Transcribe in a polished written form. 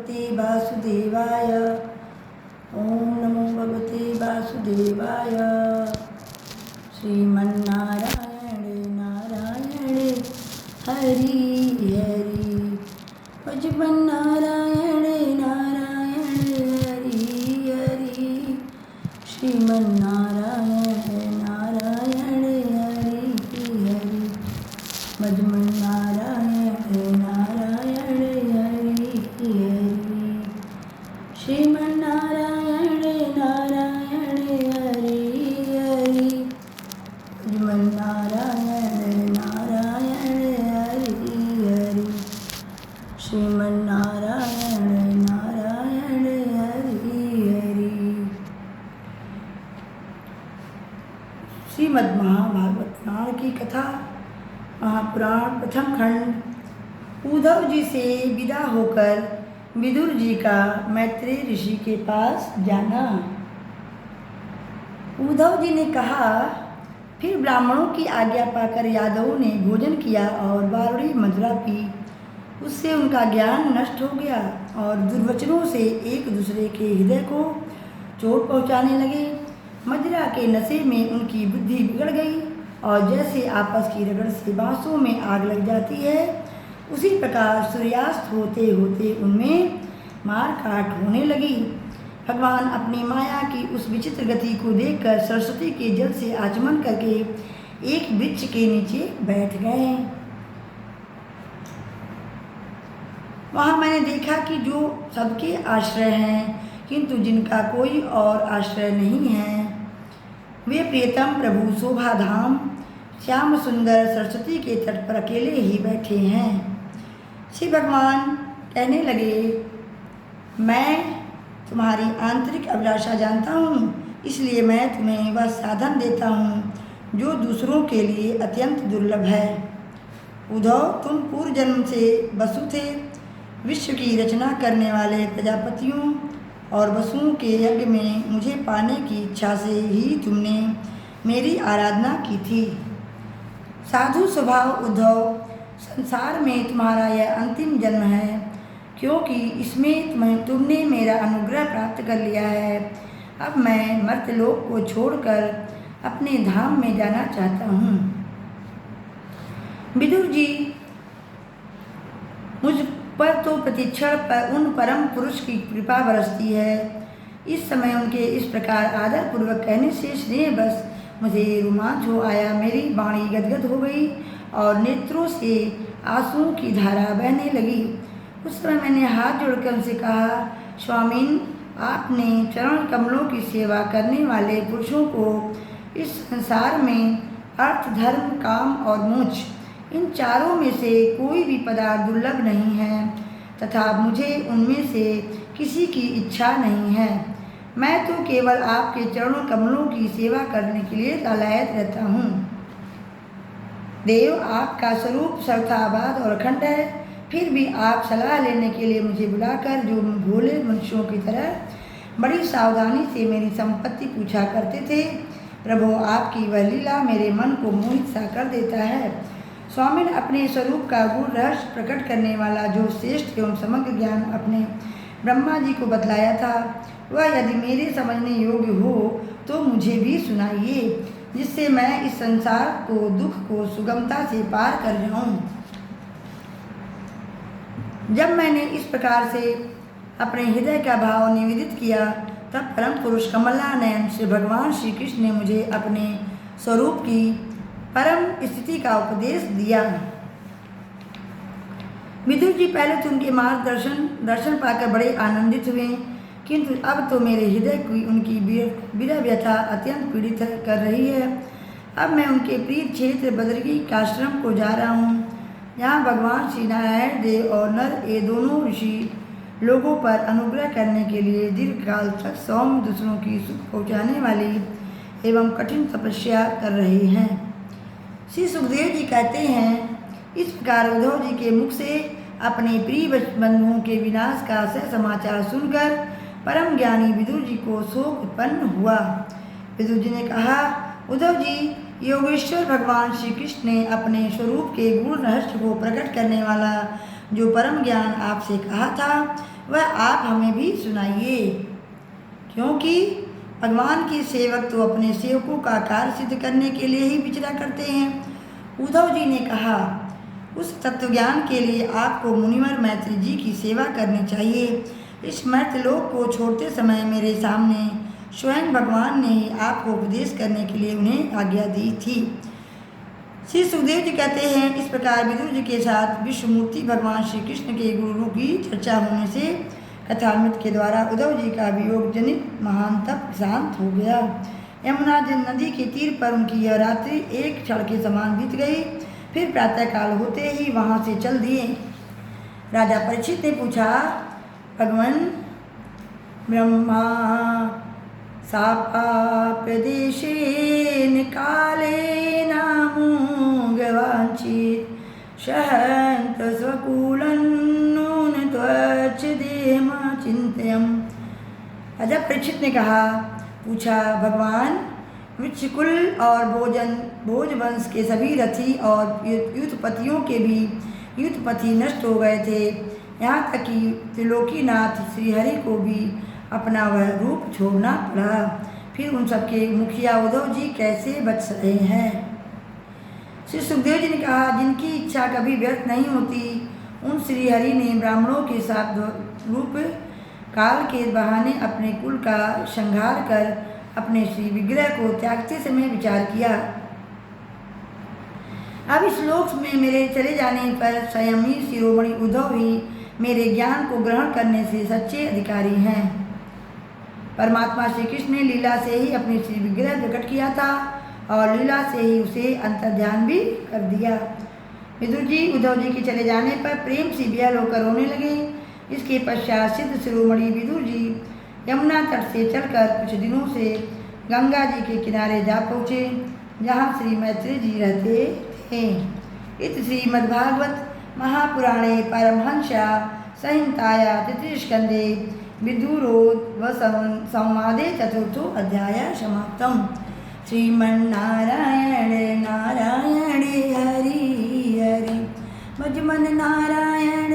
भगवते वासुदेवाय। ओम नमो भगवते वासुदेवाय। श्रीमन्नारायण नारायण हरि हरि। भजमन्नारायण नारायण हरि हरि। श्रीमन्नारायण नारायण हरि हरि। भजमन्नारायण नारायण हरि हरि। श्रीमन्नारायण नारायण हरि हरि। श्रीमन्नारायण नारायण हरि हरि। श्रीमन्नारायण नारायण हरि हरि। श्रीमद् महाभागवत पुराण की कथा। महापुराण प्रथम खंड। उद्धव जी से विदा होकर विदुर जी का मैत्रेय ऋषि के पास जाना। उद्धव जी ने कहा, फिर ब्राह्मणों की आज्ञा पाकर यादवों ने भोजन किया और बारुड़ी मदिरा पी। उससे उनका ज्ञान नष्ट हो गया और दुर्वचनों से एक दूसरे के हृदय को चोट पहुंचाने लगे। मदिरा के नशे में उनकी बुद्धि बिगड़ गई और जैसे आपस की रगड़ से बांसों में आग लग जाती है, उसी प्रकार सूर्यास्त होते होते उनमें मार काट होने लगी। भगवान अपनी माया की उस विचित्र गति को देखकर सरस्वती के जल से आचमन करके एक वृक्ष के नीचे बैठ गए। वहाँ मैंने देखा कि जो सबके आश्रय हैं किंतु जिनका कोई और आश्रय नहीं है, वे प्रियतम प्रभु शोभाधाम श्याम सुंदर सरस्वती के तट पर अकेले ही बैठे हैं। श्री भगवान कहने लगे, मैं तुम्हारी आंतरिक अभिलाषा जानता हूँ, इसलिए मैं तुम्हें वह साधन देता हूँ जो दूसरों के लिए अत्यंत दुर्लभ है। उद्धव, तुम पूर्व जन्म से वसु थे। विश्व की रचना करने वाले प्रजापतियों और वसुओं के यज्ञ में मुझे पाने की इच्छा से ही तुमने मेरी आराधना की थी। साधु स्वभाव उद्धव, संसार में तुम्हारा यह अंतिम जन्म है, क्योंकि इसमें तुमने मेरा अनुग्रह प्राप्त कर लिया है। अब मैं मर्त्यलोक को छोड़कर अपने धाम में जाना चाहता हूँ। विदुर जी, मुझ पर तो प्रतिक्षण पर उन परम पुरुष की कृपा बरसती है। इस समय उनके इस प्रकार आदरपूर्वक कहने से स्नेहवश मुझे रोमांच हो आया। मेरी वाणी गदगद हो गई और नेत्रों से आंसुओं की धारा बहने लगी। उस समय मैंने हाथ जोड़कर उनसे कहा, स्वामीन, आपने चरण कमलों की सेवा करने वाले पुरुषों को इस संसार में अर्थ, धर्म, काम और मोक्ष, इन चारों में से कोई भी पदार्थ दुर्लभ नहीं है तथा मुझे उनमें से किसी की इच्छा नहीं है। मैं तो केवल आपके चरणों कमलों की सेवा करने के लिए लालायत रहता हूँ। देव, आपका स्वरूप सर्वथाबाद और अखंड है, फिर भी आप सलाह लेने के लिए मुझे बुलाकर जो भोले मनुष्यों की तरह बड़ी सावधानी से मेरी संपत्ति पूछा करते थे, प्रभु आपकी वह लीला मेरे मन को मोहित सा कर देता है। स्वामिन, अपने स्वरूप का गूढ़ रहस्य प्रकट करने वाला जो श्रेष्ठ एवं समग्र ज्ञान अपने ब्रह्मा जी को बतलाया था, वह यदि मेरे समझने योग्य हो तो मुझे भी सुनाइए, जिससे मैं इस संसार को दुख को सुगमता से पार कर जाऊं। जब मैंने इस प्रकार से अपने हृदय का भाव निवेदित किया, तब परम पुरुष कमलानयन श्री भगवान श्री कृष्ण ने मुझे अपने स्वरूप की परम स्थिति का उपदेश दिया। विदुर जी पहले तो उनके दर्शन पाकर बड़े आनंदित हुए, किंतु अब तो मेरे हृदय की उनकी विरह व्यथा अत्यंत पीड़ित कर रही है। अब मैं उनके प्रिय क्षेत्र बद्रिकी काश्रम को जा रहा हूँ, जहाँ भगवान श्री नारायण देव और नर ये दोनों ऋषि लोगों पर अनुग्रह करने के लिए दीर्घकाल तक सौम्य दूसरों की सुख पहुँचाने वाली एवं कठिन तपस्या कर रहे हैं। श्री सुखदेव जी कहते हैं, इस प्रकार उद्धव जी के मुख से अपने प्रिय बंधुओं के विनाश का समाचार सुनकर परम ज्ञानी विदुर जी को शोक उत्पन्न हुआ। विदुर जी ने कहा, उद्धव जी, योगेश्वर भगवान श्री कृष्ण ने अपने स्वरूप के गूढ़ रहस्य को प्रकट करने वाला जो परम ज्ञान आपसे कहा था वह आप हमें भी सुनाइए, क्योंकि भगवान के सेवक तो अपने सेवकों का कार्य सिद्ध करने के लिए ही विचरा करते हैं। उद्धव जी ने कहा, उस तत्वज्ञान के लिए आपको मुनिवर मैत्री जी की सेवा करनी चाहिए। इस मर्त्यलोक को छोड़ते समय मेरे सामने स्वयं भगवान ने ही आपको उपदेश करने के लिए उन्हें आज्ञा दी थी। श्री सुखदेव जी कहते हैं, इस प्रकार विदुर जी के साथ विश्वमूर्ति भगवान श्री कृष्ण के गुरु की चर्चा होने से कथामृत के द्वारा उद्धव जी का वियोग जनित महान तप शांत हो गया। यमुना नदी के तीर पर उनकी यह रात्रि एक क्षण के समान बीत गई। फिर प्रातःकाल होते ही वहाँ से चल दिए। राजा परीक्षित ने पूछा, भगवान ब्रह्मा सापाप्रदेशेन कालेन मोगवाञ्छित सहन्त स्वकुलन्नून त्वच्च देहमा चिन्तयम्। राजा परीक्षित ने पूछा, भगवान वृक्षकुल और भोजवंश के सभी रथी और युद्धपतियों के भी युद्धपति नष्ट हो गए थे। यहाँ तक कि त्रिलोकीनाथ श्रीहरि को भी अपना वह रूप छोड़ना पड़ा। फिर उन सबके मुखिया उद्धव जी कैसे बच रहे हैं। श्री सुखदेव जी ने कहा, जिनकी इच्छा कभी व्यर्थ नहीं होती, उन श्रीहरि ने ब्राह्मणों के साथ रूप काल के बहाने अपने कुल का संहार कर अपने श्री विग्रह को त्यागते समय विचार किया। अब इस लोक में मेरे चले जाने पर स्वयं ही शिरोमणि उद्धव ही मेरे ज्ञान को ग्रहण करने से सच्चे अधिकारी हैं। परमात्मा श्री कृष्ण ने लीला से ही अपने श्री विग्रह प्रकट किया था और लीला से ही उसे अंतर्ध्यान भी कर दिया। विदुर जी उद्धव जी के चले जाने पर प्रेम से विह्वल होकर रोने लगे। इसके पश्चात सिद्ध शिरोमणि विदुर जी यमुना तट से चलकर कुछ दिनों से गंगा जी के किनारे जा पहुँचे, जहाँ श्री मैत्री जी रहते थे। इत श्रीमद्भागवत महापुराणे परमहंस्या संहिताया तृतीयस्कन्धे विदुरोद्भव संवादे चतुर्थो अध्याय समाप्तम्। श्रीमन्नारायण नारायण हरि हरि भज मन नारायण